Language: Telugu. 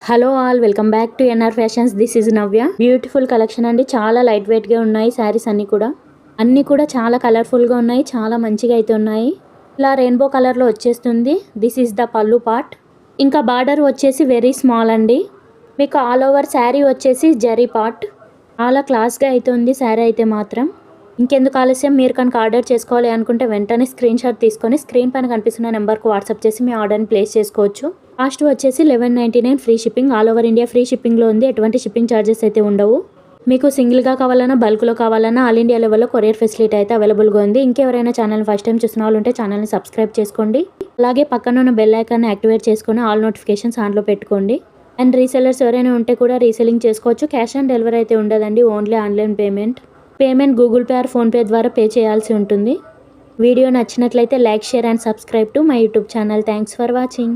Hello all, welcome back to NR fashions. This is Navya. Beautiful collection అండి. చాలా లైట్ వెయిట్ గా ఉన్నాయి శారీస్ అన్ని కూడా చాలా కలర్ఫుల్ గా ఉన్నాయి. చాలా మంచిగా అయితే ఉన్నాయి. ఇలా రెయిన్బో కలర్ లో వచ్చేస్తుంది. దిస్ ఇస్ ద పల్లు పార్ట్. ఇంకా బార్డర్ వచ్చేసి వెరీ స్మాల్ అండి. మీకు ఆల్ ఓవర్ శారీ వచ్చేసి జరీ పార్ట్. చాలా క్లాస్ గా అయితే ఉంది శారీ అయితే మాత్రం. ఇంకెందుకు ఆలస్యం, మీరు కనుక ఆర్డర్ చేసుకోవాలి అనుకుంటే వెంటనే స్క్రీన్ షాట్ తీసుకొని స్క్రీన్ పైన కనిపిస్తున్న నెంబర్కు వాట్సాప్ చేసి మీ ఆర్డర్ని ప్లేస్ చేసుకోవచ్చు. కాస్ట్ వచ్చేసి 1199 free shipping. All over India free షిప్పింగ్లో ఉంది. ఎటువంటి షిప్పింగ్ ఛార్జెస్ అయితే ఉండవు. మీకు సింగిల్గా కావాలన్నా బల్క్లో కావాలన్నా ఆల్ ఇండియా లెవెల్లో కొరియర్ ఫెసిలిటీ అయితే అవైలబుల్గా ఉంది. ఇంకెవరైనా ఛానల్ ఫస్ట్ టైం చూసిన వాళ్ళు ఉంటే ఛానల్ని సబ్స్క్రైబ్ చేసుకోండి. అలాగే పక్కన ఉన్న బెల్ ఐకాన్ని యాక్టివేట్ చేసుకొని ఆల్ నోటిఫికేషన్స్ ఆన్లో పెట్టుకోండి. అండ్ రీసెలర్స్ ఎవరైనా ఉంటే కూడా రీసెలింగ్ చేసుకోవచ్చు. క్యాష్ ఆన్ డెలివరీ అయితే ఉండదండి, only online payment Google pay are PhonePe ద్వారా పే చేయాల్సి ఉంటుంది. వీడియో నచ్చినట్లయితే like, share and subscribe to my YouTube channel. Thanks for watching.